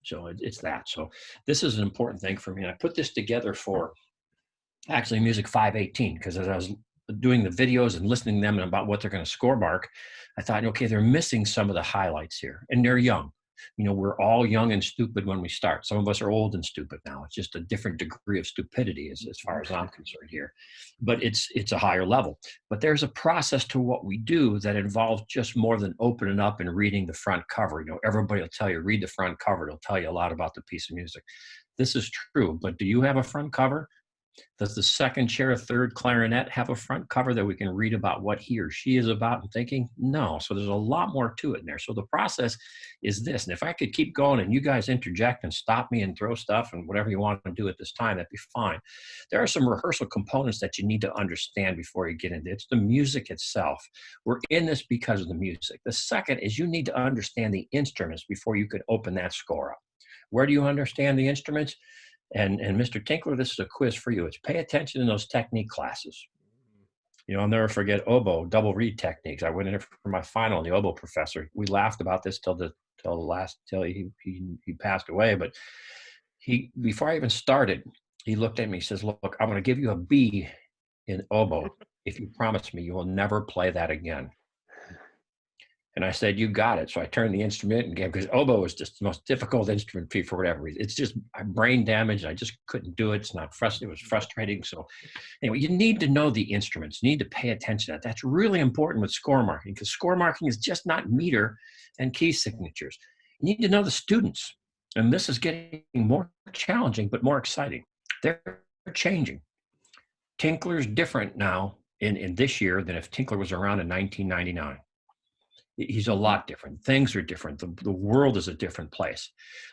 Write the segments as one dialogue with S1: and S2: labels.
S1: So it's that. So this is an important thing for me. And I put this together for actually Music 518, because as I was doing the videos and listening to them and about what they're going to score mark, I thought, okay, they're missing some of the highlights here, and they're young. We're all young and stupid when we start. Some of us are old and stupid now. It's just a different degree of stupidity as far as I'm concerned here. But it's a higher level. But there's a process to what we do that involves just more than opening up and reading the front cover. Everybody will tell you, read the front cover. It'll tell you a lot about the piece of music. This is true, but do you have a front cover? Does the second chair, third clarinet have a front cover that we can read about what he or she is about and thinking? No. So there's a lot more to it in there. So the process is this. And if I could keep going and you guys interject and stop me and throw stuff and whatever you want to do at this time, that'd be fine. There are some rehearsal components that you need to understand before you get into it. It's the music itself. We're in this because of the music. The second is you need to understand the instruments before you could open that score up. Where do you understand the instruments? And Mr. Tinkler, this is a quiz for you. It's pay attention in those technique classes. I'll never forget oboe, double reed techniques. I went in for my final, and the oboe professor, we laughed about this till he passed away. But before I even started, he looked at me, he says, look, I'm going to give you a B in oboe if you promise me you will never play that again. And I said, you got it. So I turned the instrument and gave, because oboe is just the most difficult instrument for whatever reason. It's just brain damage. I just couldn't do it. It was frustrating. So anyway, you need to know the instruments. You need to pay attention to that. That's really important with score marking, because score marking is just not meter and key signatures. You need to know the students. And this is getting more challenging, but more exciting. They're changing. Tinkler's different now in this year than if Tinkler was around in 1999. He's a lot different. Things are different. The world is a different place.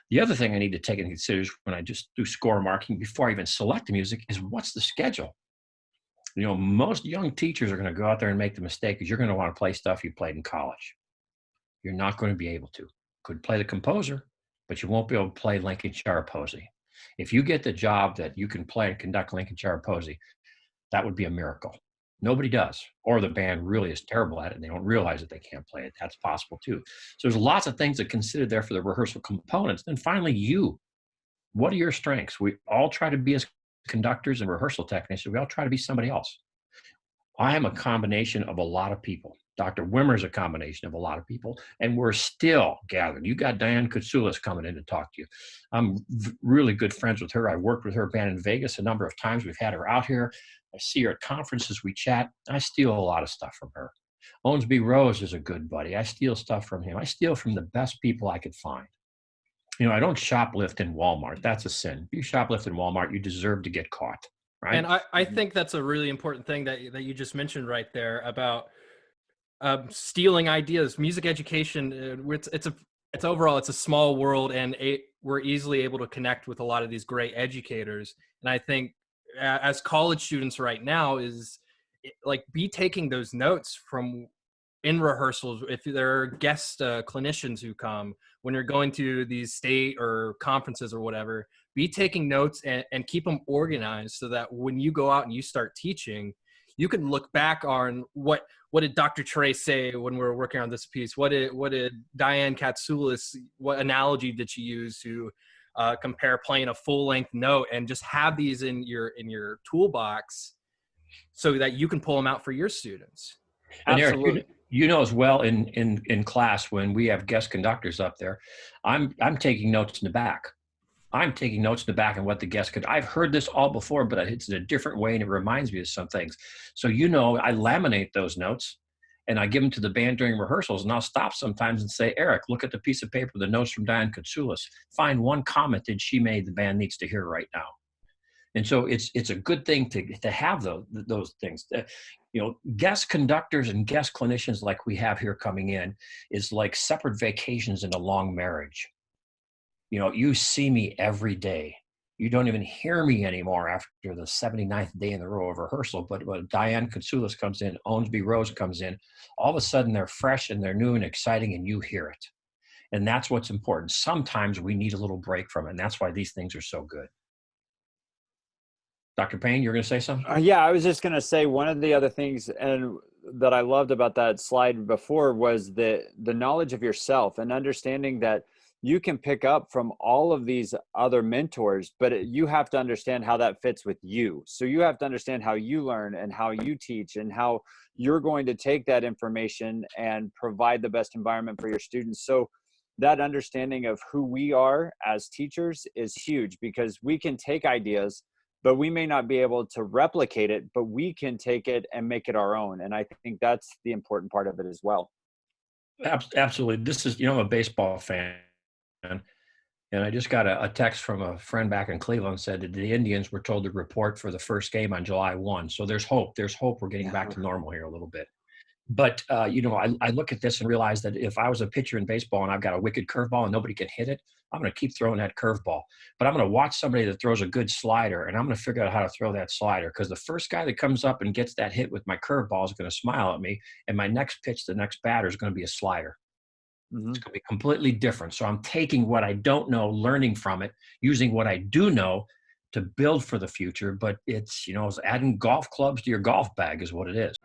S1: The other thing I need to take into consideration when I just do score marking before I even select the music is what's the schedule. Most young teachers are going to go out there and make the mistake because you're going to want to play stuff you played in college. You're not going to be able to. Could play the composer, but you won't be able to play Lincolnshire Posey. If you get the job that you can play and conduct Lincolnshire Posey, that would be a miracle. Nobody does, or the band really is terrible at it and they don't realize that they can't play it. That's possible too. So there's lots of things to consider there for the rehearsal components. Then finally, what are your strengths? We all try to be, as conductors and rehearsal technicians, we all try to be somebody else. I am a combination of a lot of people. Dr. Wimmer's a combination of a lot of people, and we're still gathered. You got Diane Katsoulis coming in to talk to you. I'm really good friends with her. I worked with her band in Vegas a number of times. We've had her out here. I see her at conferences. We chat. I steal a lot of stuff from her. Owensby Rose is a good buddy. I steal stuff from him. I steal from the best people I could find. I don't shoplift in Walmart. That's a sin. If you shoplift in Walmart, you deserve to get caught. Right?
S2: And I think that's a really important thing that you just mentioned right there about stealing ideas. Music education, it's overall, it's a small world, and we're easily able to connect with a lot of these great educators. And I think as college students right now is be taking those notes from in rehearsals. If there are guest clinicians who come, when you're going to these state or conferences or whatever, be taking notes and keep them organized so that when you go out and you start teaching, you can look back on what did Dr. Trey say when we were working on this piece? What did Diane Katsoulis, what analogy did she use to compare playing a full length note, and just have these in your toolbox so that you can pull them out for your students.
S1: And Eric, as well in class when we have guest conductors up there, I'm taking notes in the back. I'm taking notes in the back on what the guest could. I've heard this all before, but it's in a different way, and it reminds me of some things. So I laminate those notes and I give them to the band during rehearsals, and I'll stop sometimes and say, Eric, look at the piece of paper, the notes from Diane Katsoulis. Find one comment that she made the band needs to hear right now. And so it's a good thing to have those things. Guest conductors and guest clinicians like we have here coming in is like separate vacations in a long marriage. You see me every day. You don't even hear me anymore after the 79th day in a row of rehearsal. But when Diane Katsoulis comes in, Owensby Rose comes in, all of a sudden they're fresh and they're new and exciting, and you hear it. And that's what's important. Sometimes we need a little break from it, and that's why these things are so good. Dr. Payne, you're going to say something?
S3: Yeah, I was just going to say one of the other things that I loved about that slide before was the knowledge of yourself and understanding that you can pick up from all of these other mentors, but you have to understand how that fits with you. So you have to understand how you learn and how you teach and how you're going to take that information and provide the best environment for your students. So that understanding of who we are as teachers is huge, because we can take ideas, but we may not be able to replicate it, but we can take it and make it our own. And I think that's the important part of it as well.
S1: Absolutely. This is, I'm a baseball fan. And I just got a text from a friend back in Cleveland, said that the Indians were told to report for the first game on July 1. So there's hope. There's hope we're getting back to normal here a little bit. But, I look at this and realize that if I was a pitcher in baseball and I've got a wicked curveball and nobody can hit it, I'm going to keep throwing that curveball. But I'm going to watch somebody that throws a good slider, and I'm going to figure out how to throw that slider, because the first guy that comes up and gets that hit with my curveball is going to smile at me, and my next pitch, the next batter, is going to be a slider.
S3: Mm-hmm.
S1: It's going to be completely different. So I'm taking what I don't know, learning from it, using what I do know to build for the future. But it's, it's adding golf clubs to your golf bag is what it is.